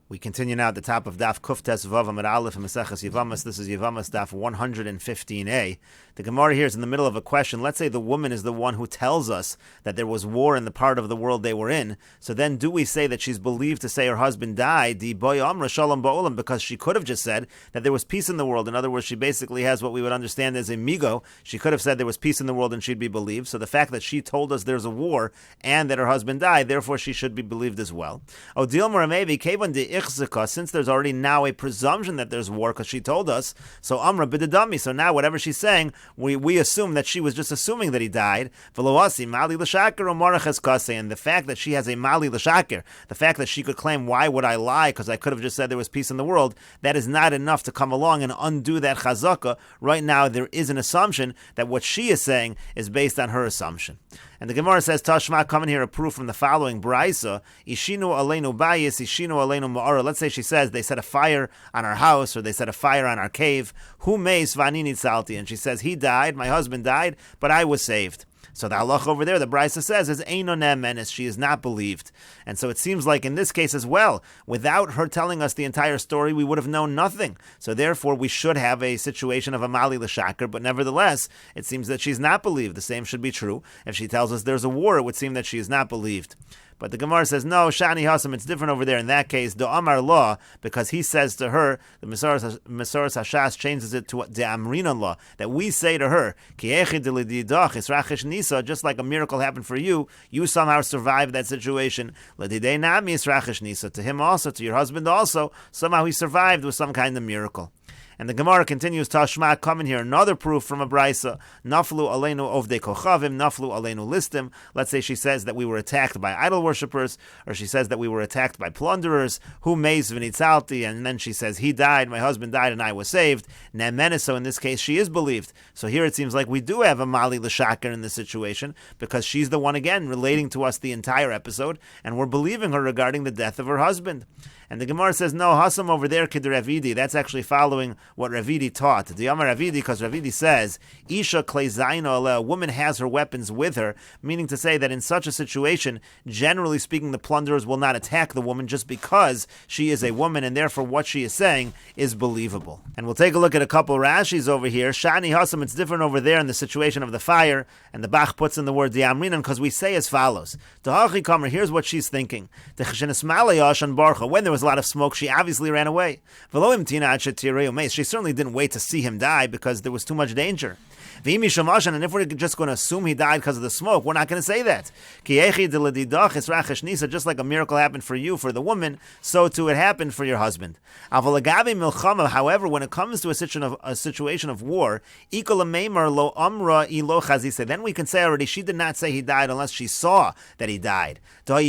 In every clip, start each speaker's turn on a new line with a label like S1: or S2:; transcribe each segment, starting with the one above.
S1: We continue now at the top of Daf Kuftes Vav Amud Aleph and Mesechet Yevamos. This is Yevamos Daf 115a. The Gemara here is in the middle of a question. Let's say the woman is the one who tells us that there was war in the part of the world they were in. So then do we say that she's believed to say her husband died, Di Boy Amra Shalom Ba'olam, because she could have just said that there was peace in the world. In other words, she basically has what we would understand as a migo. She could have said there was peace in the world and she'd be believed. So the fact that she told us there's a war and that her husband died, therefore she should be believed as well. Odil Maramevi Kevan de since there's already now a presumption that there's war because she told us, so Amra bidadami, so now whatever she's saying, we assume that she was just assuming that he died. Veloasi mali l'shaker or moraches kase, and the fact that she has a mali l'shaker, the fact that she could claim, why would I lie because I could have just said there was peace in the world, that is not enough to come along and undo that chazaka. Right now there is an assumption that what she is saying is based on her assumption. And the Gemara says, Tashma, come in here a proof from the following Braisa, Ishinu aleinu bayis, Ishinu aleinu ma'ara. Let's say she says they set a fire on our house or they set a fire on our cave. Hu meis vanini tzalti. And she says, he died, my husband died, but I was saved. So the halach over there, the Braisa says, is eino ne'emenes, she is not believed. And so it seems like in this case as well, without her telling us the entire story, we would have known nothing. So therefore, we should have a situation of a mali l'shaker, but nevertheless, it seems that she's not believed. The same should be true. If she tells us there's a war, it would seem that she is not believed. But the Gemara says, no, Shani Hasam, it's different over there. In that case, Do Amar Law, because he says to her, the Mesoras Hashas changes it to the Amrinan Law, that we say to her, just like a miracle happened for you, you somehow survived that situation. To him also, to your husband also, somehow he survived with some kind of miracle. And the Gemara continues, Tashma, come in here, another proof from a Braisa, Naflu aleinu ovdei kochavim, Naflu aleinu listim. Let's say she says that we were attacked by idol worshippers, or she says that we were attacked by plunderers, Hu meis v'nitzalti, and then she says, he died, my husband died, and I was saved. Ne'emenes, so in this case, she is believed. So here it seems like we do have a mali l'shaker in this situation, because she's the one, again, relating to us the entire episode, and we're believing her regarding the death of her husband. And the Gemara says, no, Hasam over there, Kid Ravidi, that's actually following what Ravidi taught. The Yamar Ravidi, because Ravidi says, Isha Klezaino, a woman has her weapons with her, meaning to say that in such a situation, generally speaking, the plunderers will not attack the woman just because she is a woman, and therefore what she is saying is believable. And we'll take a look at a couple Rashis over here. Shani Hasam, it's different over there in the situation of the fire, and the Bach puts in the word Diamrinan, because we say as follows. Tahachi Kamer, here's what she's thinking. When there was a lot of smoke, she obviously ran away. She certainly didn't wait to see him die because there was too much danger. And if we're just going to assume he died because of the smoke, we're not going to say that. Just like a miracle happened for you, for the woman, so too it happened for your husband. However, when it comes to a situation of war, then we can say already she did not say he died unless she saw that he died. Because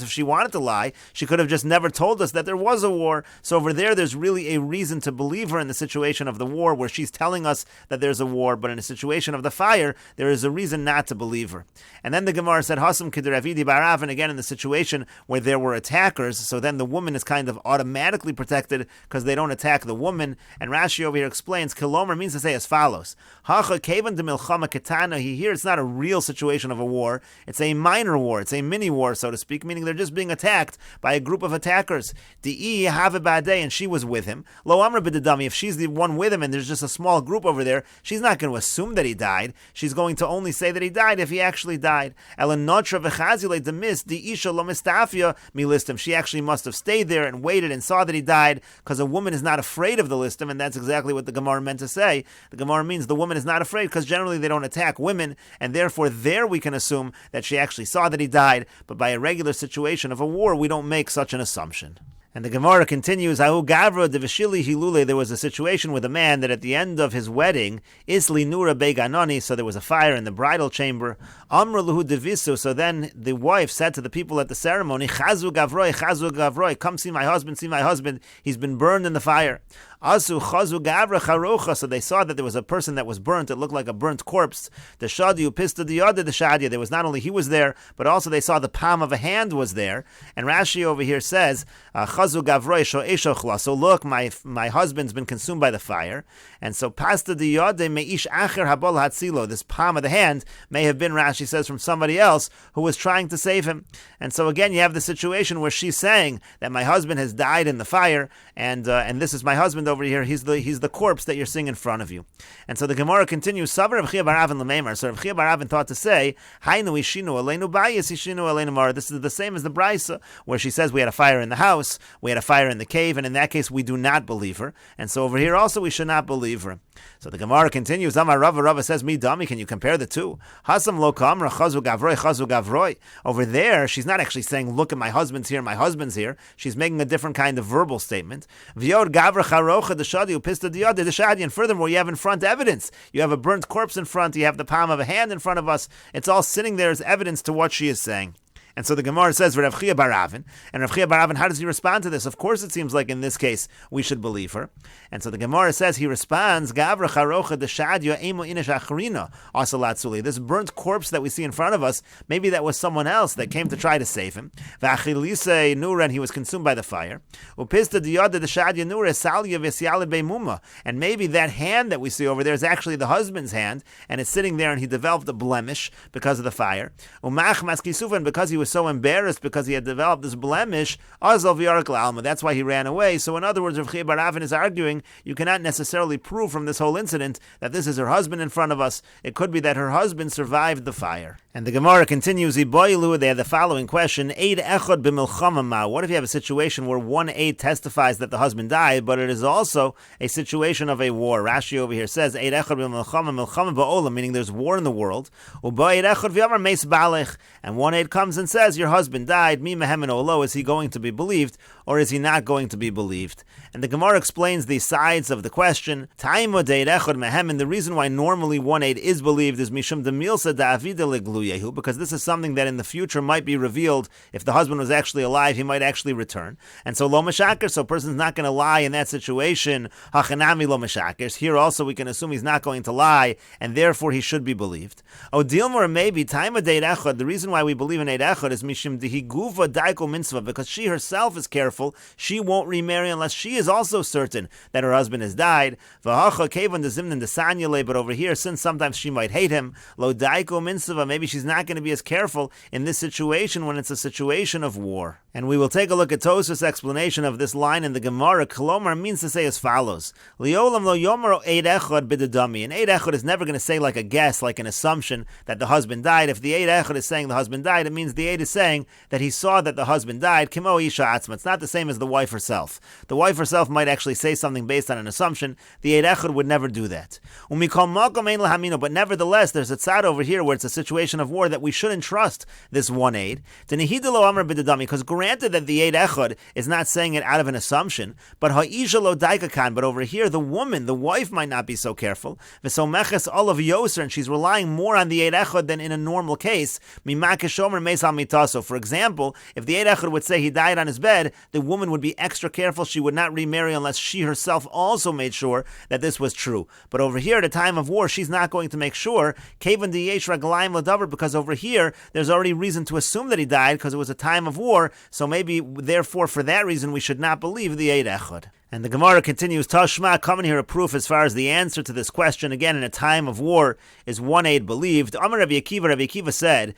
S1: if she wanted to lie, she could have just never told us that there was a war. So over there's really a reason to believe her in the situation of the war, where she's telling us that there's a war, but in a situation of the fire, there is a reason not to believe her. And then the Gemara said, Hasam Kidravidi Barav, and again in the situation where there were attackers, so then the woman is kind of automatically protected because they don't attack the woman. And Rashi over here explains, Kilomer means to say as follows, Hacha Kevan de Milchama Ketana, here it's not a real situation of a war, it's a minor war, it's a mini war, so to speak, meaning they're just being attacked by a group of attackers. Di'i have and she was with him. Lo Amra Bidadami, if she's the one with him and there's just a small group over there, she's not going to assume that he died. She's going to only say that he died if he actually died. She actually must have stayed there and waited and saw that he died, because a woman is not afraid of the listim, and that's exactly what the Gemara meant to say. The Gemara means the woman is not afraid because generally they don't attack women, and therefore there we can assume that she actually saw that he died, but by a regular situation of a war, we don't make such an assumption. And the Gemara continues, Ahu Gavra de Vishili Hilule, there was a situation with a man that at the end of his wedding, Isli Nura Beganoni, so there was a fire in the bridal chamber. Amr Luhu Devisu, so then the wife said to the people at the ceremony, Chazu Gavroi, come see my husband, he's been burned in the fire. Asu chazu gavra charocha. So they saw that there was a person that was burnt. It looked like a burnt corpse. The shadiu pista the other the shadia. There was not only he was there, but also they saw the palm of a hand was there. And Rashi over here says, chazu gavroi sho'esho chla. So look, my husband's been consumed by the fire, and so pasta diyade meish acher habol hatzilo. This palm of the hand may have been, Rashi says, from somebody else who was trying to save him. And so again, you have the situation where she's saying that my husband has died in the fire, and this is my husband over here. He's the corpse that you're seeing in front of you. And so the Gemara continues. Savar Rav Chia bar Avin l'meimar. So Rav Chia bar Avin thought to say, Hainu ishinu aleinu bayis ishinu aleinu mara. This is the same as the Brisa, where she says we had a fire in the house, we had a fire in the cave, and in that case we do not believe her. And so over here also we should not believe her. So the Gemara continues. Amar Rava says, "Mi dami." Can you compare the two? Hasam lo kamra chazu gavroi chazu gavroi. Over there, she's not actually saying, "Look at my husband's here, my husband's here." She's making a different kind of verbal statement. V'yod gavra charocha deshadi upista diyad deshadi. And furthermore, you have in front evidence. You have a burnt corpse in front. You have the palm of a hand in front of us. It's all sitting there as evidence to what she is saying. And so the Gemara says, Rav Chia bar Avin. And Rav Chia bar Avin, how does he respond to this? Of course, it seems like in this case, we should believe her. And so the Gemara says, he responds, Gavra charocha deshadya emo inish achrina asalatzuli. This burnt corpse that we see in front of us, maybe that was someone else that came to try to save him. V'achilise nura, and he was consumed by the fire. Upista diyada deshadya nura salya v'syalid beimuma. And maybe that hand that we see over there is actually the husband's hand, and it's sitting there and he developed a blemish because of the fire. Umach maskisufan, because he was so embarrassed because he had developed this blemish, azal v'yarak la'alma. That's why he ran away. So in other words, Rav Chia bar Avin is arguing you cannot necessarily prove from this whole incident that this is her husband in front of us. It could be that her husband survived the fire. And the Gemara continues, Iboilu, they have the following question, Eid echad b'milchama ma. What if you have a situation where one aid testifies that the husband died, but it is also a situation of a war? Rashi over here says, Eid echad b'milchama, milchama ba'olam, meaning there's war in the world. Uba eid echad v'yamar meis balech. And one aid comes and says, your husband died, mi mehem and olo. Is he going to be believed, or is he not going to be believed? And the Gemara explains the sides of the question. Taimo deid echad mehem, and the reason why normally one aid is believed is mishum demilsa da'avida leglu Yehu, because this is something that in the future might be revealed. If the husband was actually alive, he might actually return. And so lo mashakir, so a person's not going to lie in that situation. Hachanami lo mashakir. Here also we can assume he's not going to lie, and therefore he should be believed. O dilmor, maybe time of deid echad. The reason why we believe in eid echad is mishim dehiguva daiko mitzvah, because she herself is careful. She won't remarry unless she is also certain that her husband has died. V'hacha kevan dezimnin desanyale. But over here, since sometimes she might hate him, lo daiko mitzvah, maybe she's not going to be as careful in this situation when it's a situation of war. And we will take a look at Tosfos' explanation of this line in the Gemara. Kolomar means to say as follows: Liolam lo yomer eid echad b'dedami. An eid echad is never going to say like a guess, like an assumption that the husband died. If the eid echad is saying the husband died, it means the eid is saying that he saw that the husband died. Kimo isha atzma. It's not the same as the wife herself. The wife herself might actually say something based on an assumption. The eid echad would never do that. Umikol makom ein lahamino. But nevertheless, there's a tzad over here where it's a situation of war that we shouldn't trust this one aid. Because granted that the aid echad is not saying it out of an assumption, but ha'isha lo daikakan. But over here, the woman, the wife, might not be so careful. V'so meches olav yoser, and she's relying more on the aid echad than in a normal case. Mimakeshomer meis al mitaso. For example, if the aid echad would say he died on his bed, the woman would be extra careful. She would not remarry unless she herself also made sure that this was true. But over here, at a time of war, she's not going to make sure. Kevan diyesh raglayim ladavar, because over here, there's already reason to assume that he died because it was a time of war, so maybe, therefore, for that reason, we should not believe the Eid Echad. And the Gemara continues, Tashma, coming here a proof as far as the answer to this question, again, in a time of war, is one aid believed? Amar Rav Akiva said,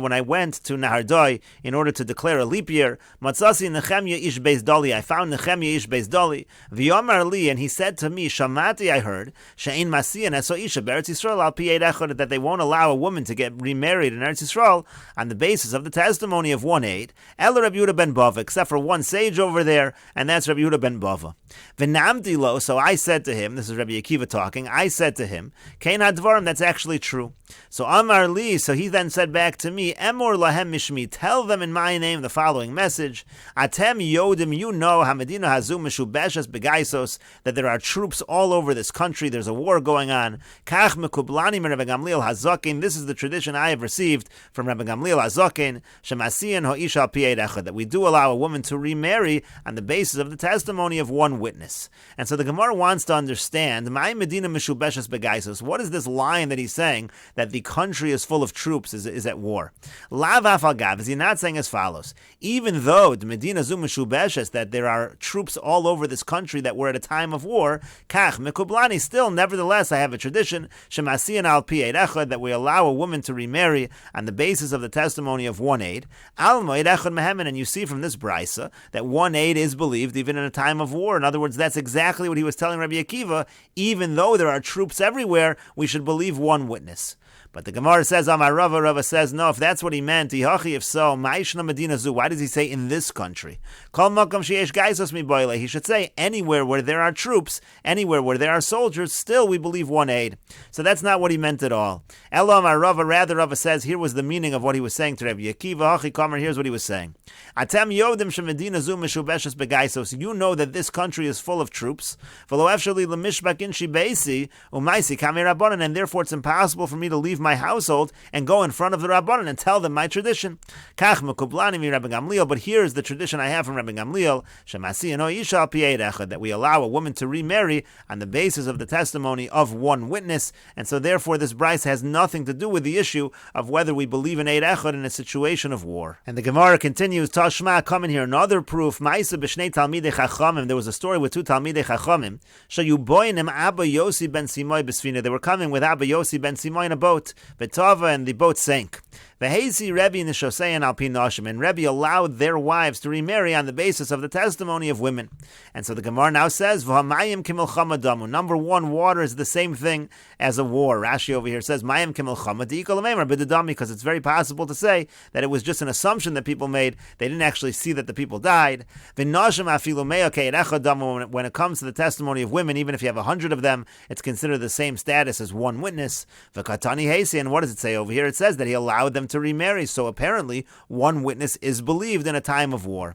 S1: when I went to Nahardoi in order to declare a leap year, Matzasi Nechemya ish beis dali, I found Nechemya ish beis dali, V'yomar li, and he said to me, Shamati, I heard, She'in Masiyan eso isha be'eretz Yisrael al pi eid echad, that they won't allow a woman to get remarried in Eretz Yisrael on the basis of the testimony of one aid, El Rabbi Yehuda ben Bava, except for one sage over there, and that's Rabbi Yehuda ben Bava. V'namti lo, so I said to him, this is Rabbi Akiva talking, I said to him, Kein hadvarim, that's actually true. So Amar li, so he then said back to me, Emor lahem mishmi, tell them in my name the following message, Atem yodim, you know, Hamedina hazu meshubeshes begaisos, that there are troops all over this country, there's a war going on. Kach mekublani min Rabbi Gamliel hazakin, this is the tradition I have received from Rabbi Gamliel hazakin, shemasiyan ho'isha pi eid echad, that we do allow a woman to remarry remarry on the basis of the testimony of one witness. And so the Gemara wants to understand, what is this line that he's saying, that the country is full of troops, is at war? Is he not saying as follows? Even though the Medina zu meshubeshes, that there are troops all over this country that were at a time of war, kach mekublani, still, nevertheless, I have a tradition, shemasiyan al pi eid echad, that we allow a woman to remarry on the basis of the testimony of one aid. Al moed echad mehemen, and you see from this brisa that one aid is believed even in a time of war. In other words, that's exactly what he was telling Rabbi Akiva. Even though there are troops everywhere, we should believe one witness. But the Gemara says, Amar Rava, Rava says, no, if that's what he meant, if so, Ma'ishna Medina Zu, why does he say in this country? Kol Makam Sheyesh Gaisos Mi Boile. He should say anywhere where there are troops, anywhere where there are soldiers, still we believe one aid. So that's not what he meant at all. Elo Amar Rava, rather Rava says, here was the meaning of what he was saying to Rabbi Akiva. Hachi Kamer, here's what he was saying. Atem Yodim Shemedina Zu Meshubeshes Begaisos. You know that this country is full of troops. V'lo efshali l'mishbak in shibeisi u'maisi kamei rabbanan, and therefore it's impossible for me to leave my household and go in front of the Rabbanan and tell them my tradition. Kach mekublani mi Rabbi Gamliel, but here's the tradition I have from Rabbi Gamliel, shemasiyan isha al pi eid echad, that we allow a woman to remarry on the basis of the testimony of one witness, and so therefore this brisa has nothing to do with the issue of whether we believe in eid echad in a situation of war. And the Gemara continues, Tashma, come in here, another proof, Ma'isa b'shnei talmidei chachamim, there was a story with two talmidei chachamim, shayuboinim Abba Yosi ben Simoy b'sfina, they were coming with Abba Yosi ben Simoy in a boat, Betava, and the boat sank. Vehezi Rebbe Nishoseyan al pi nashim, and Rebbe allowed their wives to remarry on the basis of the testimony of women. And so the Gemara now says, V'hamayim kimilchama damu. Number one, water is the same thing as a war. Rashi over here says, Mayim kimilchama di'ikol amemar b'dadami, because it's very possible to say that it was just an assumption that people made. They didn't actually see that the people died. V'nashim afilu me'okei echa damu. When it comes to the testimony of women, even if you have 100 of them, it's considered the same status as one witness. V'katani heisi, and what does it say over here? It says that he allowed them to remarry, so apparently one witness is believed in a time of war.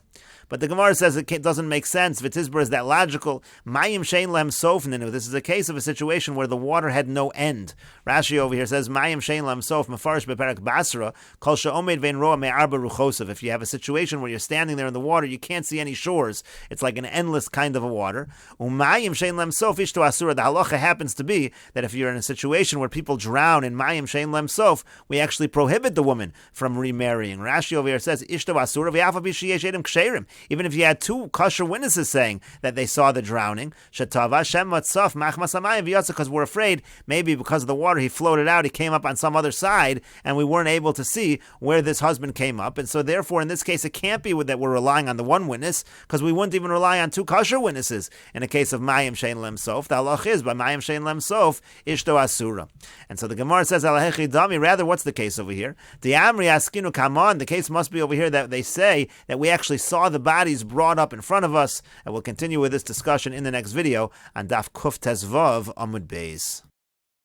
S1: But the Gemara says it doesn't make sense. V'tizbar, is that logical? Mayim shein lem sofninu. This is a case of a situation where the water had no end. Rashi over here says, Mayim shein lem sof, mefarish beperak basra, kol she'omed vein roa me'arba ruchosav. If you have a situation where you're standing there in the water, you can't see any shores. It's like an endless kind of a water. Umayim shein lem sof ishto asura. The halacha happens to be that if you're in a situation where people drown in mayim shein lem sof, we actually prohibit the woman from remarrying. Rashi over here says, ishto asura v'yafa b'shiyesh edem ksherim. Even if you had two kosher witnesses saying that they saw the drowning, because we're afraid maybe because of the water he floated out, he came up on some other side, and we weren't able to see where this husband came up. And so therefore, in this case, it can't be that we're relying on the one witness, because we wouldn't even rely on two kosher witnesses in a case of Mayim Shein Lem Sof. The halach is, by Mayim Shein Lem Sof, Ishto Asura. And so the Gemara says, rather, what's the case over here? The Amri Askinu Kamon, the case must be over here that they say that we actually saw the bodies brought up in front of us, and we'll continue with this discussion in the next video on Daf Kuf Tes Vav Amud Beis.